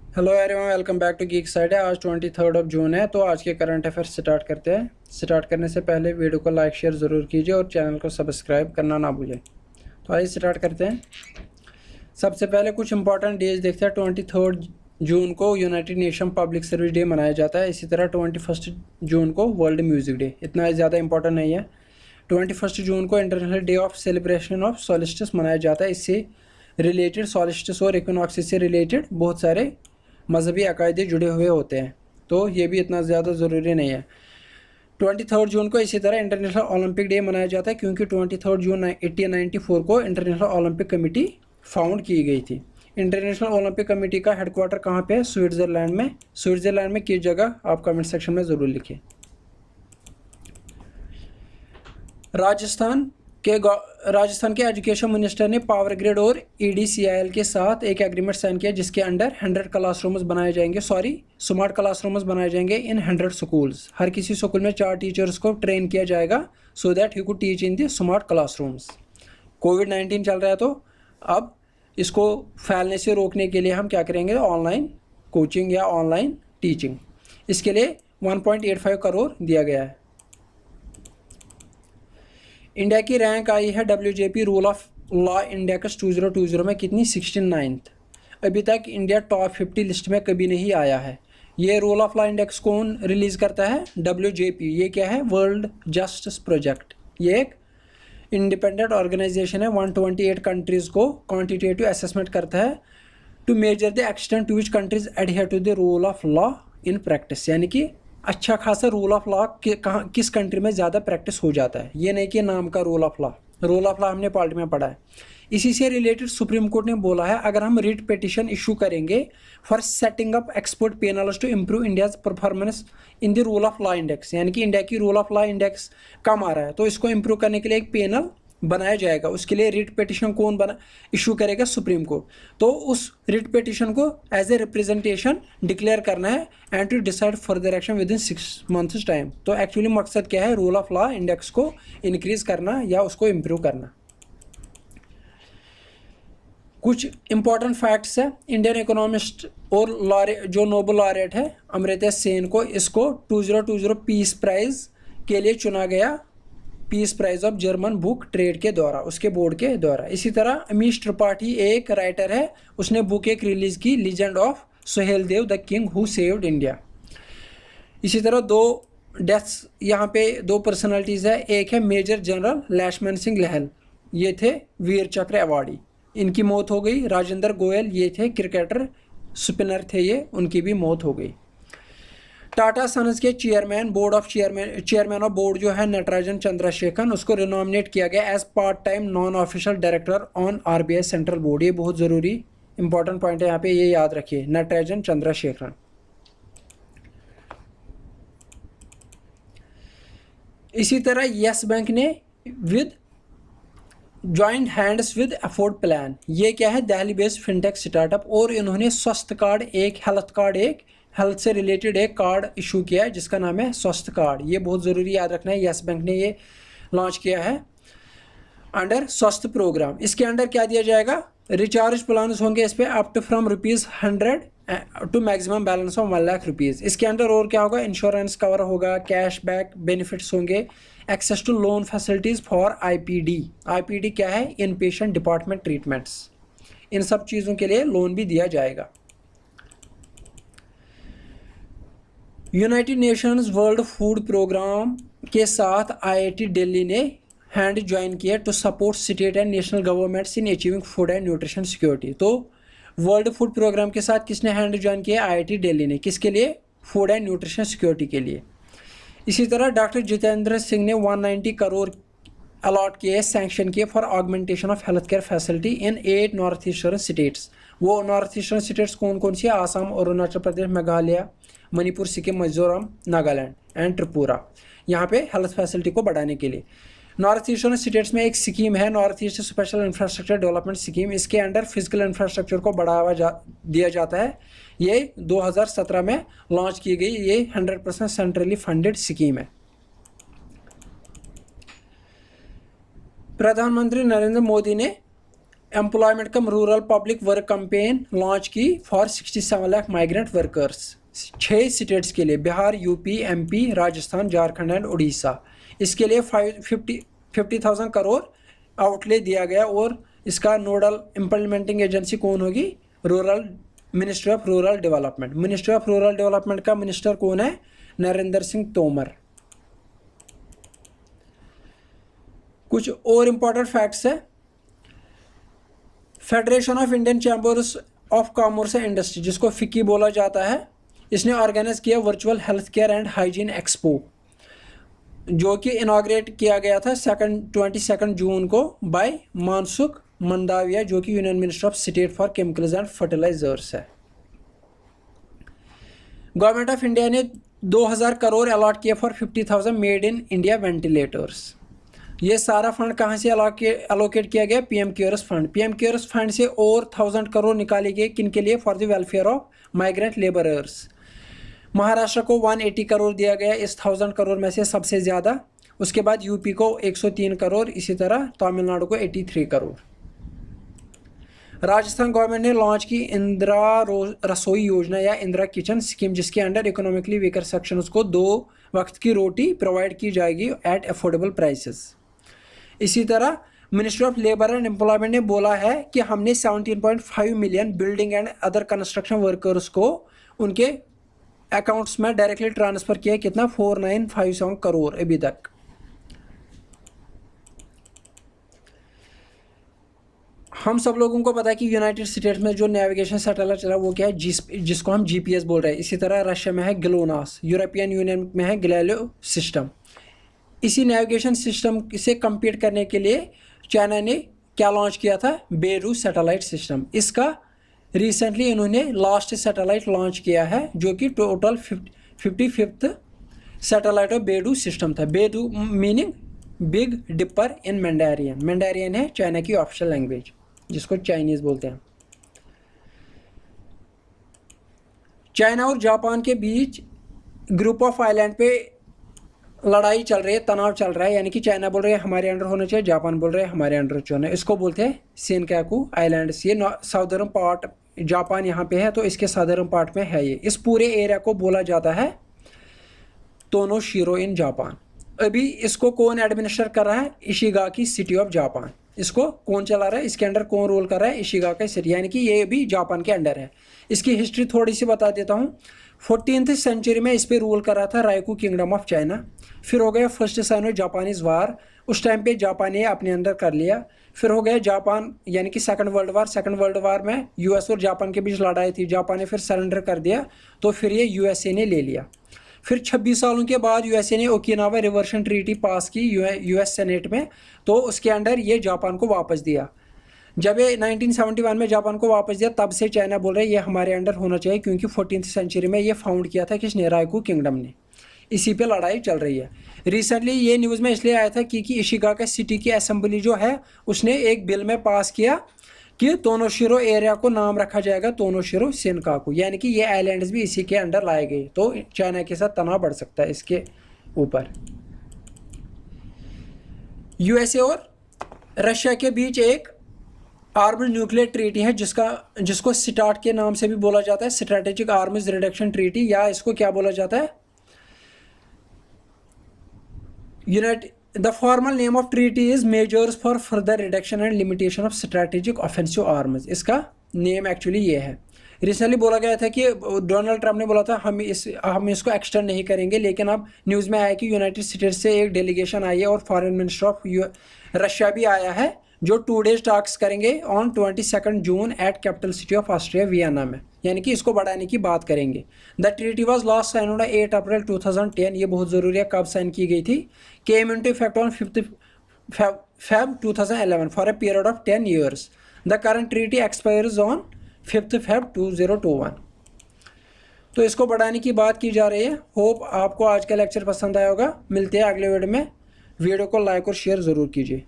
Hello everyone, welcome back to Geek Side है। आज 23 जून है, तो आज के करंट अफेयर्स स्टार्ट करते हैं। स्टार्ट करने से पहले वीडियो को लाइक शेयर ज़रूर कीजिए और चैनल को सब्सक्राइब करना ना भूलें। तो आइए स्टार्ट करते हैं। सबसे पहले कुछ इंपॉर्टेंट डेज देखते हैं। 23 जून को United nation public service day मनाया जाता है। इसी तरह 21 जून को वर्ल्ड म्यूज़िक डे। इतना ज़्यादा इंपॉर्टेंट नहीं है। 21 जून को international day of celebration of solstice मनाया जाता है। इससे रिलेटेड सॉलिस्टिस और इक्विनॉक्स से रिलेटेड बहुत सारे मजहबी अकायदे जुड़े हुए होते हैं, तो ये भी इतना ज़्यादा ज़रूरी नहीं है। 23 जून को इसी तरह इंटरनेशनल ओलंपिक डे मनाया जाता है, क्योंकि 23 जून 1894 को इंटरनेशनल ओलंपिक कमेटी फाउंड की गई थी। इंटरनेशनल ओलंपिक कमेटी का हेडक्वार्टर कहाँ पे है? स्विट्ज़रलैंड में। स्विट्ज़रलैंड में किस जगह? आप कमेंट सेक्शन में ज़रूर लिखें। राजस्थान के एजुकेशन मिनिस्टर ने पावर ग्रिड और EDCIL के साथ एक एग्रीमेंट साइन किया, जिसके अंडर 100 क्लासरूम्स बनाए जाएंगे, स्मार्ट क्लासरूम्स बनाए जाएंगे इन 100 स्कूल्स। हर किसी स्कूल में 4 टीचर्स को ट्रेन किया जाएगा so that he could teach in the smart classrooms. कोविड-19 चल रहा है, तो अब इसको फैलने से रोकने के लिए हम क्या करेंगे? ऑनलाइन कोचिंग या ऑनलाइन टीचिंग। इसके लिए 1.85 करोड़ दिया गया है। इंडिया की रैंक आई है WJP rule of law index 2020 में कितनी? 69th। अभी तक इंडिया टॉप 50 लिस्ट में कभी नहीं आया है। ये रूल ऑफ लॉ इंडेक्स कौन रिलीज़ करता है? WJP। ये क्या है? World justice project. ये एक इंडिपेंडेंट ऑर्गेनाइजेशन है। 128 कंट्रीज़ को क्वान्टिटेटिव असेसमेंट करता है to measure the extent to which countries adhere to the rule of law in practice. यानी कि अच्छा खासा रूल ऑफ लॉ किस कंट्री में ज़्यादा प्रैक्टिस हो जाता है। ये नहीं कि नाम का rule of law. Rule of law हमने पॉलिटी में पढ़ा है। इसी से रिलेटेड सुप्रीम कोर्ट ने बोला है, अगर हम रिट पिटिशन इशू करेंगे for setting up expert panels to improve India's performance in the rule of law index, यानी कि इंडिया की रूल ऑफ लॉ इंडेक्स कम आ रहा है, तो इसको इम्प्रूव करने के लिए एक पैनल बनाया जाएगा। उसके लिए रिट पिटिशन कौन इशू करेगा? Supreme Court. तो उस रिट पिटिशन को एज ए रिप्रेजेंटेशन डिक्लेयर करना है and to decide further action within 6 months time. तो एक्चुअली मकसद क्या है? रूल ऑफ लॉ इंडेक्स को इंक्रीज करना या उसको इम्प्रूव करना। कुछ इंपॉर्टेंट फैक्ट्स है। इंडियन इकोनॉमिस्ट और जो नोबेल लॉरेट है अमर्त्य सेन को, इसको 2020 पीस प्राइज के लिए चुना गया, peace prize of German book trade के द्वारा, उसके बोर्ड के द्वारा। इसी तरह अमीश त्रिपाठी एक राइटर है, उसने बुक एक रिलीज की, legend of Suhel Dev the king who saved India. इसी तरह 2 डेथ्स यहाँ पे 2 पर्सनालिटीज़ है। एक है मेजर जनरल लक्ष्मण सिंह लहल, ये थे वीर चक्र अवार्डी, इनकी मौत हो गई। राजेंद्र गोयल, ये थे क्रिकेटर, स्पिनर थे ये, उनकी भी मौत हो गई। टाटा सन्स के चेयरमैन ऑफ बोर्ड जो है नटराजन चंद्रशेखरन, उसको रिनॉमिनेट किया गया as part time non official director on RBI central board. ये बहुत ज़रूरी इंपॉर्टेंट पॉइंट है यहाँ पे, ये याद रखिए, नटराजन चंद्रशेखरन। इसी तरह यस बैंक ने with joint hands with afford plan, ये क्या है? दिल्ली बेस्ड फिनटेक स्टार्टअप, और इन्होंने स्वस्थ कार्ड एक, हेल्थ से रिलेटेड एक कार्ड इशू किया है जिसका नाम है स्वस्थ कार्ड। ये बहुत ज़रूरी याद रखना है। यस बैंक ने ये लॉन्च किया है अंडर स्वस्थ प्रोग्राम। इसके अंडर क्या दिया जाएगा? रिचार्ज प्लान होंगे इस पर up to from ₹100 to maximum balance of 1 lakh rupees. इसके अंडर और क्या होगा? इंश्योरेंस कवर होगा, कैश बैक बेनिफिट्स होंगे, access to loan facilities for IPD क्या है? In patient department treatments. इन सब चीज़ों के लिए लोन भी दिया जाएगा। United Nations World Food Programme के साथ IIT दिल्ली ने हैंड ज्वाइन किया to support state and national governments in achieving food and nutrition security. तो वर्ल्ड फूड प्रोग्राम के साथ किसने हैंड ज्वाइन किया? IIT दिल्ली ने। किसके लिए? फूड एंड न्यूट्रिशन सिक्योरिटी के लिए। इसी तरह डॉक्टर जितेंद्र सिंह ने 190 करोड़ अलॉट किए, सैंक्शन किए for augmentation of health care facility in 8 north eastern states. वो नॉर्थ ईस्टर्न स्टेट्स कौन कौन सी? आसाम, अरुणाचल प्रदेश, मेघालय, मणिपुर, सिक्किम, मिजोरम, नागालैंड एंड त्रिपुरा। यहाँ पे हेल्थ फैसिलिटी को बढ़ाने के लिए नॉर्थ ईस्टर्न स्टेट्स में एक स्कीम है, north east special infrastructure development scheme. इसके अंडर फिजिकल इंफ्रास्ट्रक्चर को बढ़ावा दिया जाता है। ये 2017 में लॉन्च की गई, ये 100% सेंट्रली फंडेड स्कीम है। प्रधानमंत्री नरेंद्र मोदी ने employment cum rural public work campaign launch की for 67 lakh migrant workers 6 states के लिए, Bihar, UP, MP, Rajasthan, Jharkhand and Orissa. इसके लिए 50,000 करोड़ आउटले दिया गया और इसका नोडल इम्प्लीमेंटिंग एजेंसी कौन होगी? Ministry of rural development. Ministry of rural development का मिनिस्टर कौन है? नरेंद्र सिंह तोमर। कुछ और इंपॉर्टेंट फैक्ट्स है। Federation of Indian chambers of commerce and industry, जिसको फिक्की बोला जाता है, इसने ऑर्गेनाइज किया virtual health care and hygiene expo, जो कि इनॉग्रेट किया गया था 22 जून को बाय मानसुख मंडाविया, जो कि union minister of state for chemicals and fertilizers है। गवर्नमेंट ऑफ इंडिया ने 2000 करोड़ अलॉट किए for 50,000 made in India ventilators. ये सारा फंड कहाँ से अलोकेट किया गया? PM cares fund. PM cares fund से और 1000 करोड़ निकाले गए, किन के लिए? For the welfare of migrant labourers. Maharashtra को 180 करोड़ दिया गया इस 1000 करोड़ में से सबसे ज़्यादा। उसके बाद यूपी को 103 करोड़, इसी तरह तमिलनाडु को 83 करोड़। राजस्थान गवर्नमेंट ने लॉन्च की इंदिरा रसोई योजना या इंदिरा किचन स्कीम, जिसके अंडर इकोनॉमिकली वीकर सेक्शंस को 2 वक्त की रोटी प्रोवाइड की जाएगी एट अफोर्डेबल प्राइसेस। इसी तरह ministry of labour and employment ने बोला है कि हमने 17.5 million building and other construction workers को उनके अकाउंट्स में डायरेक्टली ट्रांसफ़र किया। कितना? 4957 करोड़ अभी तक। हम सब लोगों को पता है कि यूनाइटेड स्टेट्स में जो नेविगेशन सैटेलाइट चला वो क्या है? जिसको हम जीपीएस बोल रहे हैं। इसी तरह रशिया में है ग्लोनास, यूरोपियन यूनियन में है गैलीलियो सिस्टम। इसी नेविगेशन सिस्टम से compete करने के लिए चाइना ने क्या लॉन्च किया था? Beidou satellite system. इसका रिसेंटली इन्होंने लास्ट सैटेलाइट लॉन्च किया है, जो कि total 55th satellite of Beidou system था। Beidou meaning big dipper in Mandarin. Mandarin है चाइना की ऑफिशियल लैंग्वेज, जिसको चाइनीज़ बोलते हैं। चाइना और जापान के बीच ग्रुप ऑफ आइलैंड पे लड़ाई चल रही है, तनाव चल रहा है। यानी कि चाइना बोल रही है हमारे अंडर होना चाहिए, जापान बोल रहे हैं हमारे अंडर होना है। इसको बोलते हैं सेनकाकू आइलैंड्स। ये साउदर्न पार्ट जापान यहाँ पे है, तो इसके साउदर्न पार्ट में है ये। इस पूरे एरिया को बोला जाता है तोनोशिरो इन जापान। अभी इसको कौन एडमिनिस्टर कर रहा है? Ishigaki city of Japan. इसको कौन चला रहा है? इसके अंडर कौन रोल कर रहा है? इशिगाकी सिटी, यानी कि ये भी जापान के अंडर है। इसकी हिस्ट्री थोड़ी सी बता देता हूँ। 14th सेंचुरी में इस पर रूल कर रहा था रायकू किंगडम ऑफ चाइना। फिर हो गया फर्स्ट साइनो जापानीज वार, उस टाइम पे जापान ने अपने अंदर कर लिया। फिर हो गया जापान यानी कि second world war. Second world war में यूएस और जापान के बीच लड़ाई थी, जापान ने फिर सरेंडर कर दिया, तो फिर ये यूएसए ने ले लिया। फिर 26 सालों के बाद यूएसए ने ओकिनावा रिवर्शन ट्रीटी पास की यूएस सेनेट में, तो उसके अंडर ये जापान को वापस दिया। जब ये 1971 में जापान को वापस दिया, तब से चाइना बोल रहे हैं ये हमारे अंडर होना चाहिए, क्योंकि 14th सेंचुरी में ये फाउंड किया था किसने? रायकू किंगडम ने। इसी पे लड़ाई चल रही है। रिसेंटली ये न्यूज़ में इसलिए आया था क्योंकि इशिगाका सिटी की असेंबली जो है उसने एक बिल में पास किया कि तोनोशिरो एरिया को नाम रखा जाएगा तोनोशिरो सेनकाकू, यानी कि ये आइलैंड्स भी इसी के अंडर लाए गए। तो चाइना के साथ तनाव बढ़ सकता है इसके ऊपर। यूएसए और रशिया के बीच एक आर्म्ड न्यूक्लियर ट्रीटी है, जिसको स्टार्ट के नाम से भी बोला जाता है, स्ट्रेटेजिक आर्म्स रिडक्शन ट्रीटी, या इसको क्या बोला जाता है? The formal name of treaty is measures for further reduction and limitation of strategic offensive arms. इसका नेम एक्चुअली ये है। रिसेंटली बोला गया था कि डोनाल्ड ट्रंप ने बोला था हम इसको एक्सटेंड नहीं करेंगे, लेकिन अब न्यूज़ में आया कि यूनाइटेड स्टेट्स से एक डेलीगेशन आई है और फॉरेन मिनिस्टर ऑफ रशिया भी आया है, जो 2 days टॉक्स करेंगे on 22 June at capital city of Austria Vienna में, यानी कि इसको बढ़ाने की बात करेंगे। The treaty was last sign on 8 April 2010। ये बहुत ज़रूरी है, कब साइन की गई थी? Came into effect on 5 Feb 2011 for a period of 10 years। The current treaty expires on 5 Feb 2021। तो इसको बढ़ाने की बात की जा रही है। होप आपको आज का लेक्चर पसंद आया होगा। मिलते हैं अगले वीडियो में। वीडियो को लाइक और शेयर ज़रूर कीजिए।